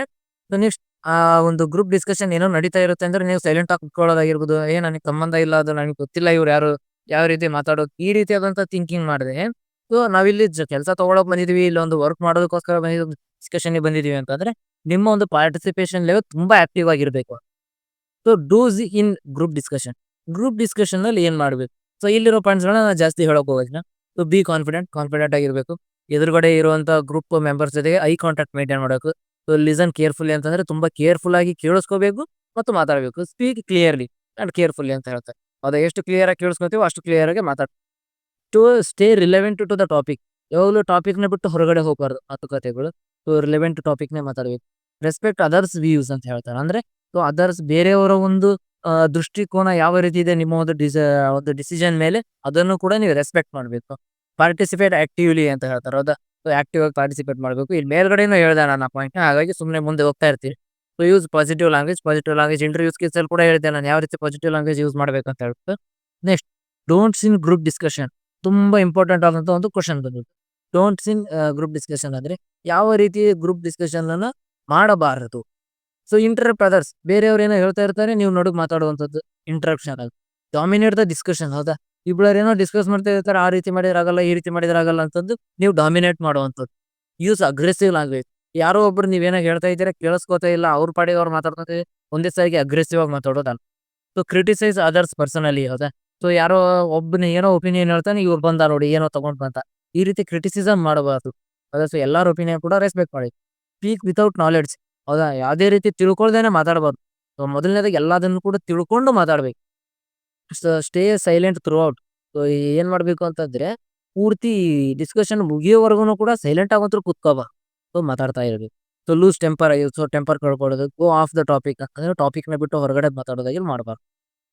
ಸೊ ನೆಕ್ಸ್ಟ್ ಆ ಒಂದು ಗ್ರೂಪ್ ಡಿಸ್ಕಷನ್ ಏನೋ ನಡೀತಾ ಇರುತ್ತೆ ಅಂದ್ರೆ ನೀವು ಸೈಲೆಂಟ್ ಆಗಿ ಕುತ್ಕೊಳ್ಳೋದಾಗಿರ್ಬೋದು, ನನಗೆ ಸಂಬಂಧ ಇಲ್ಲ, ಅದು ನನಗೆ ಗೊತ್ತಿಲ್ಲ, ಇವ್ರು ಯಾರು, ಯಾವ ರೀತಿ ಮಾತಾಡೋದು, ಈ ರೀತಿಯಾದಂತ ಥಿಂಕಿಂಗ್ ಮಾಡಿದ್ರೆ, ಸೊ ನಾವಿಲ್ಲಿ ಕೆಲಸ ತಗೊಳಕ್ ಬಂದಿದೀವಿ, ಇಲ್ಲ ಒಂದು ವರ್ಕ್ ಮಾಡೋದಕ್ಕೋಸ್ಕರ ಬಂದಿದ್ದೀವಿ, ಡಿಸ್ಕಷನ್ ಬಂದಿದೀವಿ ಅಂತಂದ್ರೆ ನಿಮ್ಮ ಒಂದು ಪಾರ್ಟಿಸಿಪೇಷನ್ ಲೆವೆಲ್ ತುಂಬಾ ಆಕ್ಟಿವ್ ಆಗಿರ್ಬೇಕು. ಸೊ ಡೂಸ್ ಇನ್ ಗ್ರೂಪ್ ಡಿಸ್ಕಷನ್ ನಲ್ಲಿ ಏನ್ ಮಾಡ್ಬೇಕು? ಸೊ ಇಲ್ಲಿರೋ ಪಾಯಿಂಟ್ಸ್ ಗಳನ್ನ ನಾನು ಜಾಸ್ತಿ ಹೇಳಕ್ ಹೋಗೋದಿಲ್ಲ. ಸೊ ಬಿ ಕಾನ್ಫಿಡೆಂಟ್ ಆಗಿರ್ಬೇಕು. ಎದುರುಗಡೆ ಇರುವಂತ ಗ್ರೂಪ್ ಮೆಂಬರ್ಸ್ ಜೊತೆಗೆ ಐ ಕಾಂಟ್ಯಾಕ್ಟ್ ಮೇಂಟೈನ್ ಮಾಡಬೇಕು. ಸೊ ಲಿಸನ್ ಕೇರ್ಫುಲಿ ಅಂತಂದ್ರೆ ತುಂಬಾ ಕೇರ್ಫುಲ್ ಆಗಿ ಕೇಳಿಸ್ಕೋಬೇಕು ಮತ್ತು ಮಾತಾಡಬೇಕು. ಸ್ಪೀಕ್ ಕ್ಲಿಯರ್ಲಿ ಅಂಡ್ ಕೇರ್ಫುಲಿ ಅಂತ ಹೇಳ್ತಾರೆ. ಅದ ಎಷ್ಟು ಕ್ಲಿಯರ್ ಆಗಿ ಕೇಳಿಸ್ಕೊತೀವೋ ಅಷ್ಟು ಕ್ಲಿಯರ್ ಆಗಿ ಮಾತಾಡ. To stay relevant to the topic, ಯಾವಾಗಲೂ ಟಾಪಿಕ್ ನ ಬಿಟ್ಟು ಹೊರಗಡೆ ಹೋಗಬಾರ್ದು ಮಾತುಕತೆಗಳು. ಸೊ ರಿಲೆವೆಂಟ್ ಟಾಪಿಕ್ ನೇ ಮಾತಾಡಬೇಕು. ರೆಸ್ಪೆಕ್ಟ್ ಅದರ್ಸ್ ವ್ಯೂಸ್ ಅಂತ ಹೇಳ್ತಾರೆ. ಅಂದ್ರೆ ಸೊ ಅದರ್ಸ್ ಬೇರೆಯವರ ಒಂದು ದೃಷ್ಟಿಕೋನ ಯಾವ ರೀತಿ ಇದೆ ನಿಮ್ಮ ಒಂದು ಡಿಸಿಷನ್ ಮೇಲೆ, ಅದನ್ನು ಕೂಡ ನೀವು ರೆಸ್ಪೆಕ್ಟ್ ಮಾಡಬೇಕು. ಪಾರ್ಟಿಸಿಪೇಟ್ ಆಕ್ಟಿವ್ಲಿ ಅಂತ ಹೇಳ್ತಾರೆ. ಹೌದಾ? ಸೊ ಆಕ್ಟಿವ್ ಆಗಿ ಪಾರ್ಟಿಸಿಪೇಟ್ ಮಾಡಬೇಕು. ಇಲ್ಲಿ ಮೇಲ್ಗಡೆನೂ ಹೇಳ್ದೆ ನಾನು ಆ ಪಾಯಿಂಟ್, ಹಾಗಾಗಿ ಸುಮ್ಮನೆ ಮುಂದೆ ಹೋಗ್ತಾ ಇರ್ತೀವಿ. So use positive language interview skills ಅಲ್ಲಿ ಕೂಡ ಹೇಳಿದೆ ನಾನು ಯಾವ ರೀತಿ ಪಾಸಿಟಿವ್ ಲ್ಯಾಂಗ್ವೇಜ್ ಯೂಸ್ ಮಾಡಬೇಕು ಅಂತ ಹೇಳ್ಬಿಟ್ಟು. ನೆಕ್ಸ್ಟ್, ಡೋಂಟ್ಸ್ ಇನ್ ಗ್ರೂಪ್ ಡಿಸ್ಕಷನ್, ತುಂಬಾ ಇಂಪಾರ್ಟೆಂಟ್ ಆದಂತ ಒಂದು ಕ್ವಶನ್ ಬಂದಿತ್ತು. ಡೋಂಟ್ಸ್ ಇನ್ ಗ್ರೂಪ್ ಡಿಸ್ಕಷನ್ ಅಂದ್ರೆ ಯಾವ ರೀತಿ ಗ್ರೂಪ್ ಡಿಸ್ಕಷನ್ ಅನ್ನ ಮಾಡಬಾರದು. ಸೊ ಇಂಟರಪ್ಟ್ ಅದರ್ಸ್, ಬೇರೆಯವ್ರು ಏನೋ ಹೇಳ್ತಾ ಇರ್ತಾರೆ, ನೀವು ನಡುಗ್ ಮಾತಾಡುವಂಥದ್ದು ಇಂಟರಪ್ಷನ್ ಆಗಿ. Dominate the discussion. ಹೌದಾ? ಇಬ್ಬರು ಏನೋ ಡಿಸ್ಕಸ್ ಮಾಡ್ತಾ ಇರ್ತಾರೆ, ಆ ರೀತಿ ಮಾಡಿದ್ರೆ ಆಗಲ್ಲ, ಈ ರೀತಿ ಮಾಡಿದ್ರೆ ಆಗಲ್ಲ ಅಂತಂದು ನೀವು ಡಾಮಿನೇಟ್ ಮಾಡುವಂಥದ್ದು. ಯೂಸ್ ಅಗ್ರೆಸಿವ್ ಲ್ಯಾಂಗ್ವೇಜ್, ಯಾರೋ ಒಬ್ರು ನೀವೇನೋ ಹೇಳ್ತಾ ಇದ್ದೀರಾ ಕೇಳಿಸ್ಕೋತಾ ಇಲ್ಲ, ಅವ್ರ ಪಾಡಿಗೆ ಅವ್ರು ಮಾತಾಡ್ತಾರೆ, ಒಂದೇ ಸಾರಿಗೆ ಅಗ್ರೆಸಿವ್ ಆಗಿ ಮಾತಾಡೋದಲ್ಲ. So criticise others personally. ಹೌದಾ? ಸೊ ಯಾರೋ ಒಬ್ಬನ ಏನೋ ಒಪಿನಿಯನ್ ಹೇಳ್ತಾನೆ, ಇವ್ರು ಬಂದ ನೋಡಿ ಏನೋ ತಗೊಂಡ್ ಬಂತ, ಈ ರೀತಿ ಕ್ರಿಟಿಸಿಸಮ್ ಮಾಡಬಾರ್ದು. ಹೌದಾ? ಸೊ ಎಲ್ಲಾರ ಒಪಿನಿಯನ್ ಕೂಡ ರೆಸ್ಪೆಕ್ಟ್ ಮಾಡಿ. Speak without knowledge. ಹೌದಾ? ಯಾವುದೇ ರೀತಿ ತಿಳ್ಕೊಳ್ದೇನೆ ಮಾತಾಡಬಾರ್ದು. ಸೊ ಮೊದಲನೇದಾಗಿ ಎಲ್ಲದನ್ನು ಕೂಡ ತಿಳ್ಕೊಂಡು ಮಾತಾಡ್ಬೇಕು. Stay silent through out. So ಏನ್ ಮಾಡ್ಬೇಕು ಅಂತಂದ್ರೆ ಪೂರ್ತಿ ಡಿಸ್ಕಷನ್ ಮುಗಿಯೋವರೆಗೂ ಕೂಡ ಸೈಲೆಂಟ್ ಆಗಂತೂ ಕೂತ್ಕೋಬಾರ್ದು. ಸೊ ಮಾತಾಡ್ತಾ ಇರ್ಬೇಕು. ಸೊ ಲೂಸ್ ಟೆಂಪರ್ ಆಗಿ, ಸೊ ಟೆಂಪರ್ ಕಳ್ಕೊಳ್ಳೋದು, ಗೋ ಆಫ್ ದ ಟಾಪಿಕ್ ಅಂದ್ರೆ ಟಾಪಿಕ್ ನ ಬಿಟ್ಟು ಹೊರಗಡೆ ಮಾತಾಡೋದಾಗಿ ಮಾಡಬಾರ್ದು.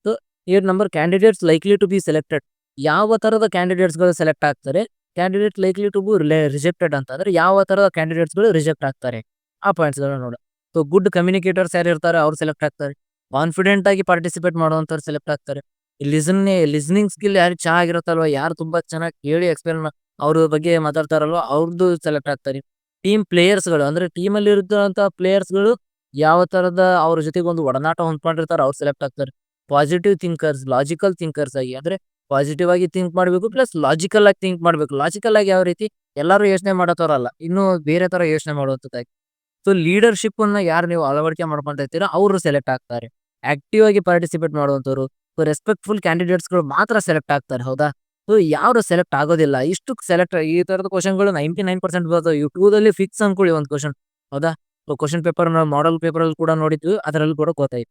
So 8 number, candidates likely to be selected. ಯಾವ ತರದ ಕ್ಯಾಂಡಿಡೇಟ್ಸ್ ಗಳು ಸೆಲೆಕ್ಟ್ ಆಗ್ತಾರೆ, candidate likely to be rejected ಅಂತಂದ್ರೆ ಯಾವ ತರದ ಕ್ಯಾಂಡಿಡೇಟ್ಸ್ ಗಳು ರಿಜೆಕ್ಟ್ ಆಗ್ತಾರೆ, ಆ ಪಾಯಿಂಟ್ಸ್ ಗಳನ್ನ ನೋಡಿ. ಸೊ ಗುಡ್ ಕಮ್ಯುನಿಕೇಟರ್ಸ್ ಯಾರು ಇರ್ತಾರೆ ಅವ್ರು ಸೆಲೆಕ್ಟ್ ಆಗ್ತಾರೆ. ಕಾನ್ಫಿಡೆಂಟ್ ಆಗಿ ಪಾರ್ಟಿಸಿಪೇಟ್ ಮಾಡುವಂತವ್ರು ಸೆಲೆಕ್ಟ್ ಆಗ್ತಾರೆ. ಲಿಸನಿಂಗ್ ಸ್ಕಿಲ್ ಯಾರು ಚೆನ್ನಾಗಿರುತ್ತಲ್ವ, ಯಾರು ತುಂಬಾ ಚೆನ್ನಾಗಿ ಕೇಳಿ ಎಕ್ಸ್ಪ್ಲೇನ್ ಅವ್ರ ಬಗ್ಗೆ ಮಾತಾಡ್ತಾರಲ್ವ, ಅವ್ರದ್ದು ಸೆಲೆಕ್ಟ್ ಆಗ್ತಾರೆ. ಟೀಮ್ ಪ್ಲೇಯರ್ಸ್ ಗಳು ಅಂದ್ರೆ ಟೀಮ್ ಅಲ್ಲಿ ಇರುವಂತ ಪ್ಲೇಯರ್ಸ್ ಗಳು ಯಾವ ತರದ ಅವ್ರ ಜೊತೆಗೆ ಒಂದು ಒಡನಾಟ ಹೊಂದ್ಕೊಂಡಿರ್ತಾರೆ, ಅವ್ರು ಸೆಲೆಕ್ಟ್ ಆಗ್ತಾರೆ. ಪಾಸಿಟಿವ್ ಥಿಂಕರ್ಸ್, ಲಾಜಿಕಲ್ ಥಿಂಕರ್ಸ್ ಆಗಿ, ಅಂದ್ರೆ ಪಾಸಿಟಿವ್ ಆಗಿ ಥಿಂಕ್ ಮಾಡಬೇಕು, ಪ್ಲಸ್ ಲಾಜಿಕಲ್ ಆಗಿ ಥಿಂಕ್ ಮಾಡಬೇಕು. ಲಾಜಿಕಲ್ ಆಗಿ ಯಾವ ರೀತಿ, ಎಲ್ಲರೂ ಯೋಚನೆ ಮಾಡತ್ತವ್ರಲ್ಲ, ಇನ್ನು ಬೇರೆ ತರ ಯೋಚನೆ ಮಾಡುವಂತದ್ದಾಗಿ. ಸೊ ಲೀಡರ್ಶಿಪ್ ಅನ್ನ ಯಾರು ನೀವು ಅಳವಡಿಕೆ ಮಾಡ್ಕೊಂತ ಇರ್ತೀರಾ ಅವರು ಸೆಲೆಕ್ಟ್ ಆಗ್ತಾರೆ. ಆಕ್ಟಿವ್ ಆಗಿ ಪಾರ್ಟಿಸಿಪೇಟ್ ಮಾಡುವಂತವ್ರು, ರೆಸ್ಪೆಕ್ಟ್ಫುಲ್ ಕ್ಯಾಂಡಿಡೇಟ್ಸ್ ಗಳು ಮಾತ್ರ ಸೆಲೆಕ್ಟ್ ಆಗ್ತಾರೆ. ಹೌದಾ? ಸೊ ಯಾರು ಸೆಲೆಕ್ಟ್ ಆಗೋದಿಲ್ಲ. ಇಷ್ಟು ಸೆಲೆಕ್ಟ್, ಈ ತರದ ಕ್ವಶನ್ಗಳು 99% ಬರ್ತವೆ. ಯೂಟ್ಯೂಬ್ ಫಿಕ್ಸ್ ಅನ್ಕೊಳ್ಳಿ ಒಂದು ಕ್ವಶನ್. ಹೌದಾ? So question paper model paper ಅಲ್ಲಿ ಕೂಡ ನೋಡಿದ್ವಿ, ಅದರಲ್ಲಿ ಕೂಡ ಗೊತ್ತಾಯ್ತು.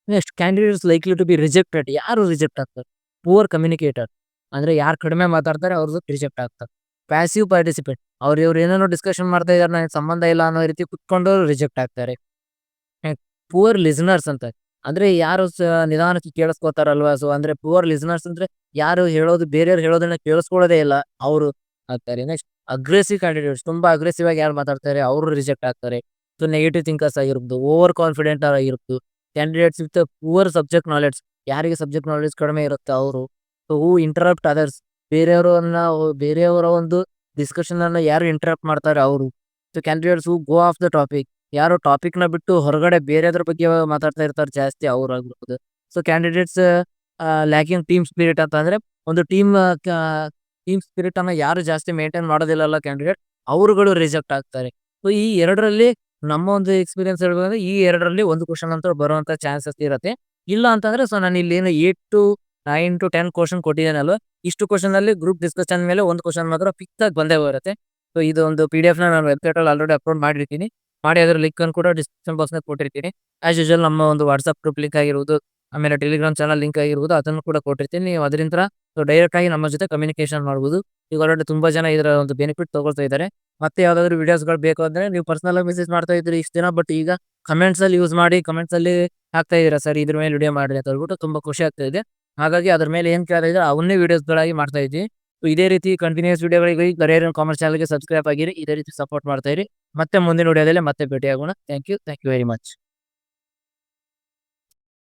Next, candidates likely to be rejected. ಯಾರು ರಿಜೆಕ್ಟ್ ಆಗ್ತಾರೆ? ಪುವರ್ ಕಮ್ಯುನಿಕೇಟರ್, ಅಂದ್ರೆ ಯಾರು ಕಡಿಮೆ ಮಾತಾಡ್ತಾರೆ ಅವ್ರದ್ದು ರಿಜೆಕ್ಟ್ ಆಗ್ತಾರೆ. ಪ್ಯಾಸಿವ್ ಪಾರ್ಟಿಸಿಪೇಟ್, ಇವ್ರು ಏನೇನೋ ಡಿಸ್ಕಷನ್ ಮಾಡ್ತಾ ಇದಾರೆ, ನನಗೆ ಸಂಬಂಧ ಇಲ್ಲ ಅನ್ನೋ ರೀತಿ ಕುತ್ಕೊಂಡು ರಿಜೆಕ್ಟ್ ಆಗ್ತಾರೆ. ಪುವರ್ ಲಿಸನರ್ಸ್ ಅಂತ, ಅಂದ್ರೆ ಯಾರು ನಿಧಾನಕ್ಕೆ ಕೇಳಿಸ್ಕೋತಾರಲ್ವಾ, ಸೊ ಅಂದ್ರೆ ಪುವರ್ ಲಿಸನರ್ಸ್ ಅಂದ್ರೆ ಯಾರು ಹೇಳೋದು, ಬೇರೆಯವ್ರು ಹೇಳೋದನ್ನ ಕೇಳಿಸ್ಕೊಳ್ಳೋದೇ ಇಲ್ಲ, ಅವರು ಆಗ್ತಾರೆ. ನೆಕ್ಸ್ಟ್, ಅಗ್ರೆಸಿವ್ ಕ್ಯಾಂಡಿಡೇಟ್ಸ್, ತುಂಬಾ ಅಗ್ರೆಸಿವ್ ಆಗಿ ಯಾರು ಮಾತಾಡ್ತಾರೆ ಅವರು ರಿಜೆಕ್ಟ್ ಆಗ್ತಾರೆ. ಸೊ ನೆಗೆಟಿವ್ ಥಿಂಕರ್ಸ್ ಆಗಿರ್ಬೋದು, ಓವರ್ ಕಾನ್ಫಿಡೆಂಟ್ ಆಗಿರ್ಬೋದು. Candidates with poor subject knowledge, ಯಾರಿಗೆ ಸಬ್ಜೆಕ್ಟ್ ನಾಲೆಡ್ಜ್ ಕಡಿಮೆ ಇರುತ್ತೆ ಅವರು. ಸೊ ಹೂ ಇಂಟರಪ್ಟ್ ಅದರ್ಸ್, ಬೇರೆಯವರ ಒಂದು ಡಿಸ್ಕಷನ್ ಅನ್ನ ಯಾರು ಇಂಟರಪ್ಟ್ ಮಾಡ್ತಾರೆ ಅವರು. So candidates who go off the topic, ಯಾರು ಟಾಪಿಕ್ ನ ಬಿಟ್ಟು ಹೊರಗಡೆ ಬೇರೆದ್ರ ಬಗ್ಗೆ ಮಾತಾಡ್ತಾ ಇರ್ತಾರೆ ಜಾಸ್ತಿ, ಅವ್ರು ಆಗಿರ್ಬೋದು. So candidates lacking team spirit ಅಂತ ಅಂದ್ರೆ ಒಂದು ಟೀಮ್ ಸ್ಪಿರಿಟ್ ಅನ್ನ ಯಾರು ಜಾಸ್ತಿ ಮೇಂಟೈನ್ ಮಾಡೋದಿಲ್ಲಲ್ಲ ಕ್ಯಾಂಡಿಡೇಟ್, ಅವರುಗಳು ರಿಜೆಕ್ಟ್ ಆಗ್ತಾರೆ. ಸೊ ಈ ಎರಡರಲ್ಲಿ ನಮ್ಮ ಒಂದು ಎಕ್ಸ್ಪೀರಿಯನ್ಸ್ ಹೇಳ್ಬೇಕಂದ್ರೆ ಈ ಎರಡರಲ್ಲಿ ಒಂದು ಕ್ವಶನ್ ಅಂತ ಬರುವಂತ ಚಾನ್ಸಸ್ ಇರುತ್ತೆ. ಇಲ್ಲ ಅಂತಂದ್ರೆ ಸೊ ನಾನು ಇಲ್ಲಿ ಏನು 8 to 9 to 10 ಕ್ವಶನ್ ಕೊಟ್ಟಿದ್ದೇನಲ್ವ, ಇಷ್ಟು ಕ್ವಶನ್ ಅಲ್ಲಿ ಗ್ರೂಪ್ ಡಿಸ್ಕಷನ್ ಮೇಲೆ ಒಂದು ಕ್ವಶನ್ ಮಾತ್ರ ಫಿಕ್ಸ್ ಆಗಿ ಬಂದೇ ಬರುತ್ತೆ. ಸೊ ಇದು ಒಂದು PDF ನ ನಾನು ವೆಬ್ಸೈಟ್ ಅಲ್ಲಿ ಆಲ್ರೆಡಿ ಅಪ್ಲೋಡ್ ಮಾಡಿರ್ತೀನಿ. ಮಾಡಿ ಅದರ ಲಿಂಕ್ ಅನ್ನು ಕೂಡ ಡಿಸ್ಕ್ರಿಪ್ಷನ್ ಬಾಕ್ಸ್ ನಲ್ಲಿ ಕೊಟ್ಟಿರ್ತೀನಿ. ಆಸ್ ಯೂಶುವಲ್ ನಮ್ಮ ಒಂದು ವಾಟ್ಸ್ಆಪ್ ಗ್ರೂಪ್ ಲಿಂಕ್ ಆಗಿರ್ಬೋದು, ಆಮೇಲೆ ಟೆಲಿಗ್ರಾಮ್ ಚಾನಲ್ ಲಿಂಕ್ ಆಗಿರ್ಬೋದು, ಅದನ್ನು ಕೂಡ ಕೊಟ್ಟಿರ್ತೀನಿ. ನೀವು ಅದರಿಂದ ಡೈರೆಕ್ಟ್ ಆಗಿ ನಮ್ಮ ಜೊತೆ ಕಮ್ಯುನಿಕೇಶನ್ ಮಾಡ್ಬೋದು. ಈಗ ಆಲ್ರೆಡಿ ತುಂಬಾ ಜನ ಇದರ ಒಂದು ಬೆನಿಫಿಟ್ ತಗೊಳ್ತಾ ಇದ್ದಾರೆ. ಮತ್ತೆ ಯಾವ್ದಾದ್ರು ವಿಡಿಯೋಸ್ಗಳು ಬೇಕು ಅಂದ್ರೆ ನೀವು ಪರ್ಸನಲ್ ಆಗಿ ಮೆಸೇಜ್ ಮಾಡ್ತಾ ಇದ್ರಿ ಇಷ್ಟು ದಿನ, ಬಟ್ ಈಗ ಕಮೆಂಟ್ಸ್ ಅಲ್ಲಿ ಯೂಸ್ ಮಾಡಿ ಕಮೆಂಟ್ಸ್ ಅಲ್ಲಿ ಹಾಕ್ತಾ ಇದೀರಾ, ಸರ್ ಇದ್ರ ಮೇಲೆ ವಿಡಿಯೋ ಮಾಡ್ರಿ ಅಂತ ಹೇಳ್ಬಿಟ್ಟು ತುಂಬಾ ಖುಷಿ ಆಗ್ತಾ ಇದೆ. ಹಾಗಾಗಿ ಅದ್ರ ಮೇಲೆ ಏನ್ ಕೇಳ್ತಾ ಇದ್ರೆ ಅವನ್ನೇ ವಿಡಿಯೋಸ್ಗಳಾಗಿ ಮಾಡ್ತಾ ಇದ್ವಿ. ಸೊ ಇದೇ ರೀತಿ ಕಂಟಿನ್ಯೂಸ್ ವಿಡಿಯೋಗಳಿಗೆ ಕರಿಯರ್ ಇನ್ ಕಾಮರ್ಸ್ ಚಾನಲ್‌ಗೆ ಸಬ್ಸ್ಕ್ರೈಬ್ ಆಗಿರಿ. ಇದೇ ರೀತಿ ಸಪೋರ್ಟ್ ಮಾಡ್ತಾ ಇರಿ. ಮತ್ತೆ ಮುಂದಿನ ವಿಡಿಯೋದಲ್ಲಿ ಮತ್ತೆ ಭೇಟಿಯಾಗೋಣ. Thank you very much.